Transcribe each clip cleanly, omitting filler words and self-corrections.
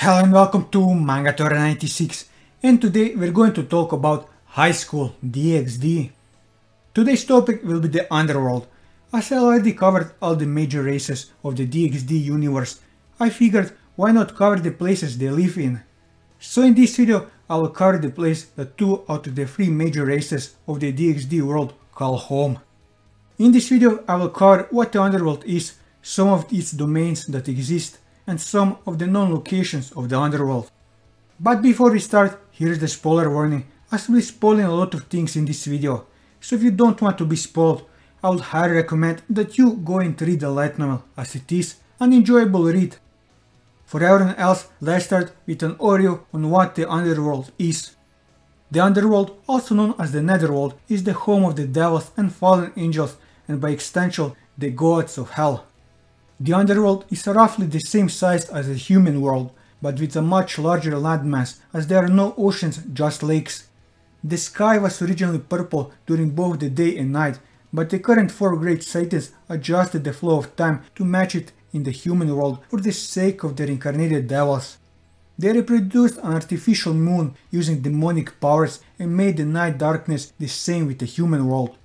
Hello and welcome to Manga 96, and today we're going to talk about High School DxD. Today's topic will be the Underworld. As I already covered all the major races of the DxD universe, I figured why not cover the places they live in. So in this video I will cover the place that 2 out of the 3 major races of the DxD world call home. In this video I will cover what the Underworld is, some of its domains that exist, and some of the known locations of the Underworld. But before we start, here is the spoiler warning, as we'll be spoiling a lot of things in this video, so if you don't want to be spoiled, I would highly recommend that you go and read the light novel, as it is an enjoyable read. For everyone else, let's start with an overview on what the Underworld is. The Underworld, also known as the Netherworld, is the home of the devils and fallen angels, and by extension, the gods of hell. The Underworld is roughly the same size as the human world, but with a much larger landmass, as there are no oceans, just lakes. The sky was originally purple during both the day and night, but the current 4 great Satans adjusted the flow of time to match it in the human world for the sake of their incarnated devils. They reproduced an artificial moon using demonic powers and made the night darkness the same with the human world.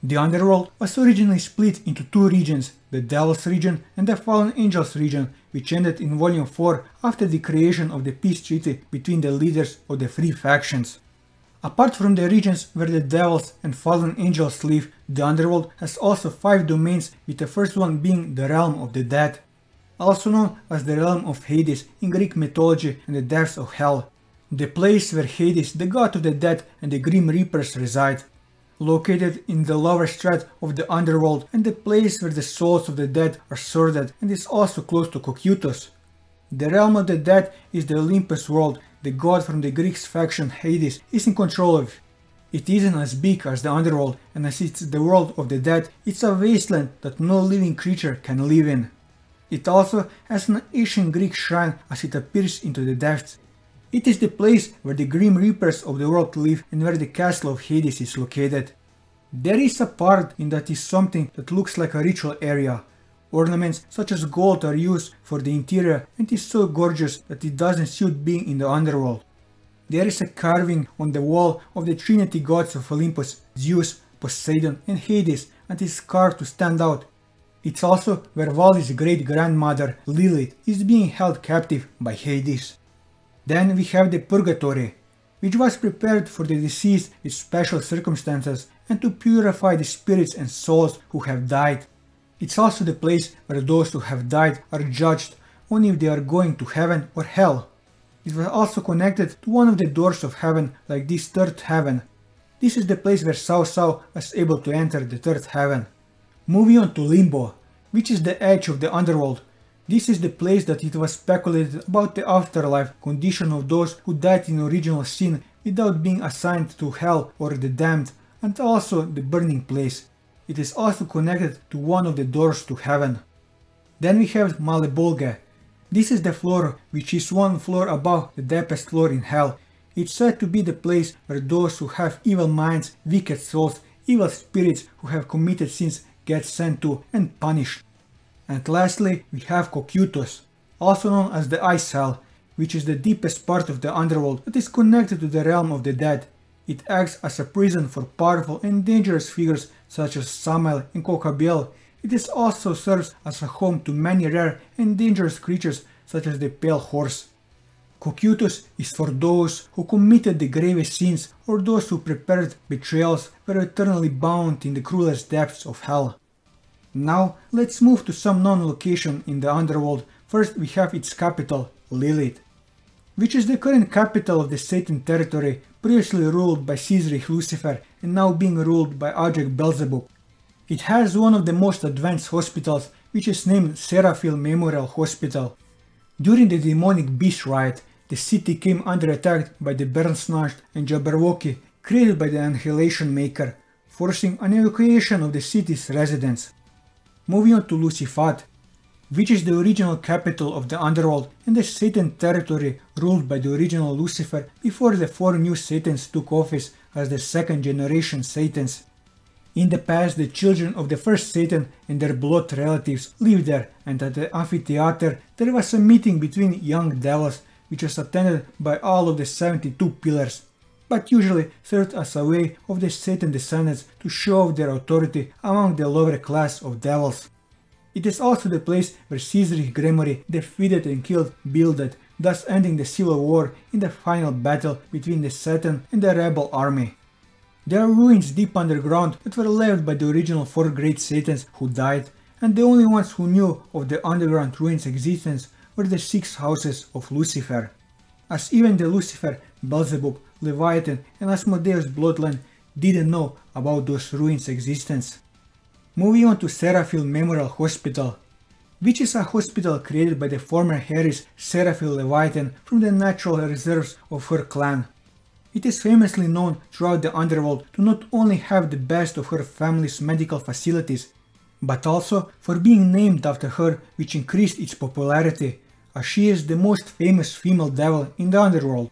The Underworld was originally split into 2 regions, the Devils region and the Fallen Angels region, which ended in Volume 4 after the creation of the peace treaty between the leaders of the 3 factions. Apart from the regions where the Devils and Fallen Angels live, the Underworld has also 5 domains, with the first one being the Realm of the Dead, also known as the Realm of Hades in Greek mythology and the depths of Hell, the place where Hades, the god of the dead, and the Grim Reapers reside. Located in the lower strat of the Underworld and the place where the souls of the dead are sorted, and is also close to Cocytus. The Realm of the Dead is the Olympus world the god from the Greeks faction Hades is in control of. It isn't as big as the Underworld, and as it's the world of the dead, it's a wasteland that no living creature can live in. It also has an ancient Greek shrine as it appears into the depths. It is the place where the Grim Reapers of the world live and where the castle of Hades is located. There is a part in that is something that looks like a ritual area. Ornaments such as gold are used for the interior, and it is so gorgeous that it doesn't suit being in the Underworld. There is a carving on the wall of the Trinity gods of Olympus, Zeus, Poseidon and Hades, and is carved to stand out. It's also where Vali's great-grandmother Lilith is being held captive by Hades. Then we have the Purgatory, which was prepared for the deceased with special circumstances and to purify the spirits and souls who have died. It's also the place where those who have died are judged only if they are going to heaven or hell. It was also connected to one of the doors of heaven, like this 3rd heaven. This is the place where Cao Cao was able to enter the 3rd heaven. Moving on to Limbo, which is the edge of the Underworld. This is the place that it was speculated about the afterlife condition of those who died in original sin without being assigned to hell or the damned, and also the burning place. It is also connected to one of the doors to heaven. Then we have Malebulga. This is the floor which is 1 floor above the deepest floor in hell. It's said to be the place where those who have evil minds, wicked souls, evil spirits who have committed sins get sent to and punished. And lastly, we have Cocytus, also known as the Ice Hell, which is the deepest part of the Underworld that is connected to the Realm of the Dead. It acts as a prison for powerful and dangerous figures such as Samael and Kokhabiel. It also serves as a home to many rare and dangerous creatures such as the Pale Horse. Cocytus is for those who committed the gravest sins or those who prepared betrayals were eternally bound in the cruelest depths of hell. Now let's move to some known location in the Underworld. First we have its capital, Lilith, which is the current capital of the Satan territory, previously ruled by Caesarich Lucifer and now being ruled by Arctic Beelzebub. It has one of the most advanced hospitals, which is named Seraphil Memorial Hospital. During the demonic beast riot, the city came under attack by the Bernsnacht and Jabberwocky created by the Annihilation Maker, forcing an evacuation of the city's residents. Moving on to Lucifaad, which is the original capital of the Underworld and the Satan territory ruled by the original Lucifer before the 4 new Satans took office as the 2nd generation Satans. In the past, the children of the first Satan and their blood relatives lived there, and at the amphitheater there was a meeting between young devils, which was attended by all of the 72 pillars, but usually served as a way of the Satan descendants to show off their authority among the lower class of devils. It is also the place where Caesar's Gramery defeated and killed Bildad, thus ending the civil war in the final battle between the Satan and the rebel army. There are ruins deep underground that were left by the original 4 great Satans who died, and the only ones who knew of the underground ruins' existence were the 6 houses of Lucifer. As even the Lucifer, Beelzebub, Leviathan and Asmodeus bloodline didn't know about those ruins' existence. Moving on to Seraphil Memorial Hospital, which is a hospital created by the former Harris Seraphil Leviathan from the natural reserves of her clan. It is famously known throughout the Underworld to not only have the best of her family's medical facilities, but also for being named after her, which increased its popularity, as she is the most famous female devil in the Underworld.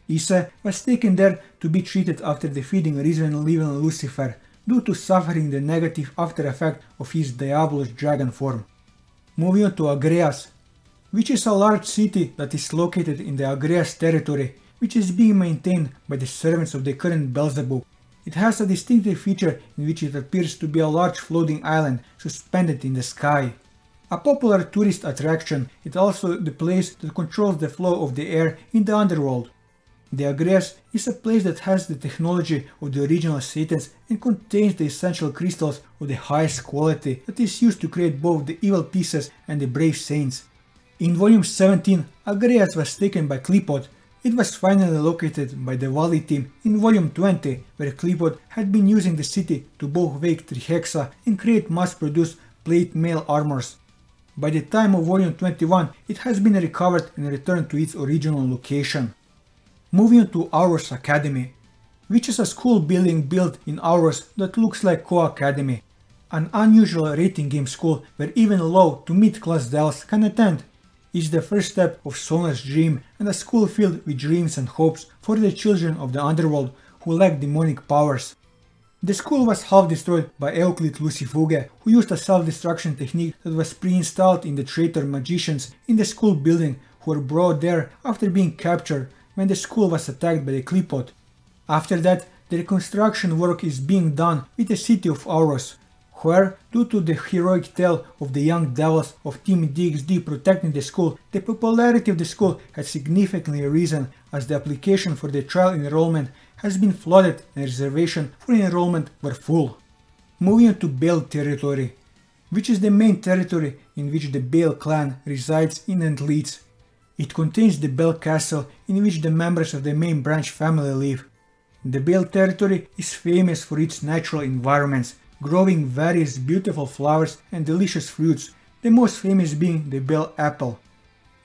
Issa was taken there to be treated after defeating risen and living Lucifer, due to suffering the negative after effect of his diabolous dragon form. Moving on to Agreas, which is a large city that is located in the Agreas Territory, which is being maintained by the servants of the current Beelzebub. It has a distinctive feature in which it appears to be a large floating island suspended in the sky. A popular tourist attraction, it is also the place that controls the flow of the air in the Underworld. The Agreas is a place that has the technology of the original Satans and contains the essential crystals of the highest quality that is used to create both the evil pieces and the brave saints. In volume 17, Agreas was taken by Clipot. It was finally located by the Valley team in volume 20, where Clipot had been using the city to both wake Trihexa and create mass-produced plate mail armors. By the time of volume 21, it has been recovered and returned to its original location. Moving on to Auros Academy, which is a school building built in Auros that looks like Co-Academy, an unusual rating game school where even low to mid-class devils can attend. It's the first step of Sona's dream and a school filled with dreams and hopes for the children of the Underworld who lack demonic powers. The school was half destroyed by Euclid Lucifaad, who used a self-destruction technique that was pre-installed in the traitor magicians in the school building, who were brought there after being captured when the school was attacked by the Clipot. After that, the reconstruction work is being done with the city of Auros, where, due to the heroic tale of the young devils of Team DxD protecting the school, the popularity of the school has significantly risen as the application for the trial enrollment has been flooded and reservations for enrollment were full. Moving on to Baal Territory, which is the main territory in which the Baal clan resides in and leads. It contains the Baal Castle in which the members of the main branch family live. The Baal Territory is famous for its natural environments, growing various beautiful flowers and delicious fruits, the most famous being the Baal apple.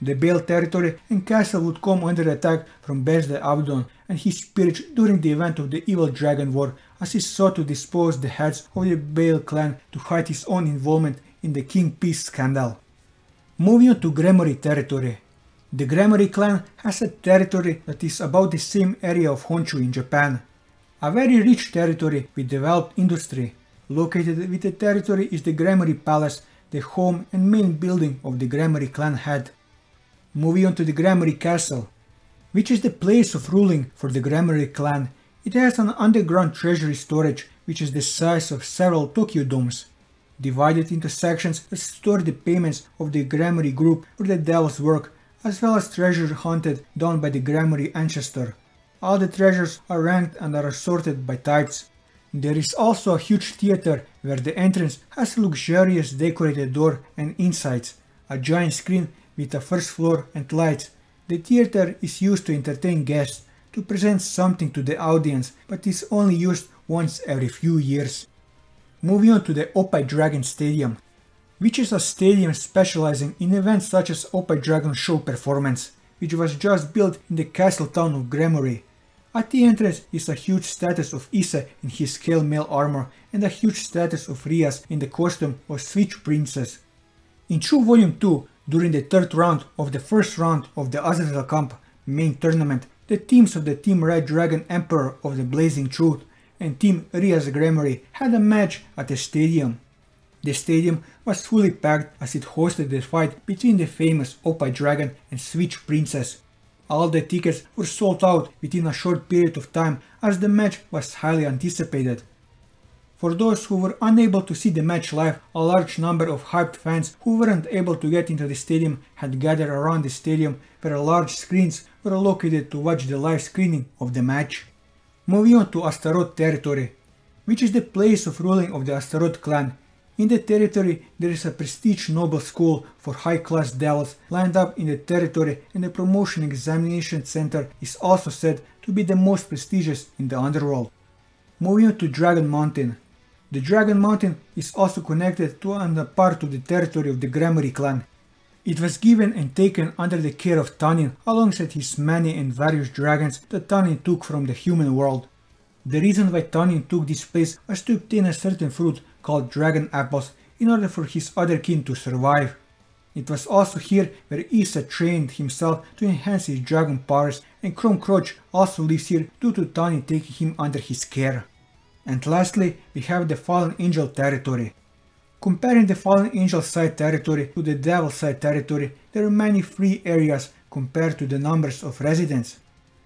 The Baal Territory and castle would come under attack from Besde Abdon and his spirits during the event of the Evil Dragon War, as he sought to dispose the heads of the Baal clan to hide his own involvement in the King Peace scandal. Moving on to Gramery Territory. The Gramery clan has a territory that is about the same area of Honshu in Japan. A very rich territory with developed industry. Located with the territory is the Gramery Palace, the home and main building of the Gramery clan head. Moving on to the Gramery Castle, which is the place of ruling for the Gramery clan. It has an underground treasury storage which is the size of several Tokyo domes, divided into sections that store the payments of the Gramery group for the devil's work, as well as treasure hunted down by the Gramery ancestor. All the treasures are ranked and are assorted by types. There is also a huge theater where the entrance has a luxurious decorated door and insides, a giant screen with a first floor and lights. The theater is used to entertain guests, to present something to the audience, but is only used once every few years. Moving on to the Opie Dragon Stadium, which is a stadium specializing in events such as Opie Dragon Show performance, which was just built in the castle town of Gramery. At the entrance is a huge statue of Issa in his scale mail armor and a huge statue of Rias in the costume of Switch Princess. In True Volume 2, during the third round of the first round of the Azazel Camp main tournament, the teams of the Team Red Dragon Emperor of the Blazing Truth and Team Ria's Gramery had a match at a stadium. The stadium was fully packed as it hosted the fight between the famous Oppa Dragon and Switch Princess. All the tickets were sold out within a short period of time as the match was highly anticipated. For those who were unable to see the match live, a large number of hyped fans who weren't able to get into the stadium had gathered around the stadium where large screens were located to watch the live screening of the match. Moving on to Astaroth Territory, which is the place of ruling of the Astaroth clan. In the territory there is a prestige noble school for high-class devils lined up in the territory, and the promotion examination center is also said to be the most prestigious in the Underworld. Moving on to Dragon Mountain. The Dragon Mountain is also connected to and a part of the territory of the Grammary clan. It was given and taken under the care of Tanin alongside his many and various dragons that Tanin took from the human world. The reason why Tanin took this place was to obtain a certain fruit called dragon apples in order for his other kin to survive. It was also here where Issa trained himself to enhance his dragon powers, and Chrome Crotch also lives here due to Tanin taking him under his care. And lastly, we have the Fallen Angel territory. Comparing the Fallen Angel side territory to the Devil side territory, there are many free areas compared to the numbers of residents.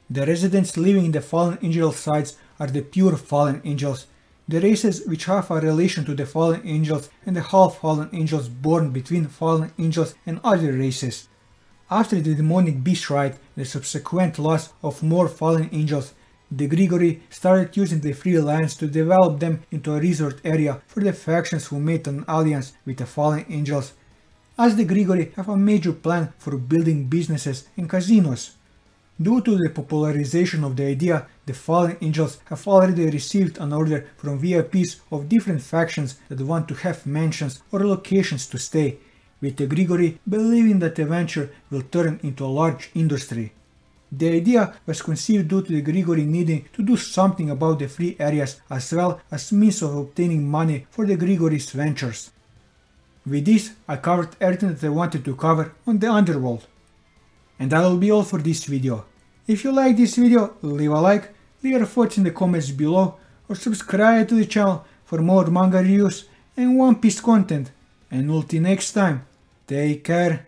The residents living in the Fallen Angel sides are the pure Fallen Angels, the races which have a relation to the Fallen Angels, and the half Fallen Angels born between Fallen Angels and other races. After the demonic beast ride and the subsequent loss of more Fallen Angels, the Grigori started using the free lands to develop them into a resort area for the factions who made an alliance with the Fallen Angels, as the Grigori have a major plan for building businesses and casinos. Due to the popularization of the idea, the Fallen Angels have already received an order from VIPs of different factions that want to have mansions or locations to stay, with the Grigori believing that the venture will turn into a large industry. The idea was conceived due to the Grigori needing to do something about the free areas as well as means of obtaining money for the Grigori's ventures. With this, I covered everything that I wanted to cover on the Underworld. And that will be all for this video. If you like this video, leave a like, leave your thoughts in the comments below, or subscribe to the channel for more manga reviews and One Piece content. And until next time, take care.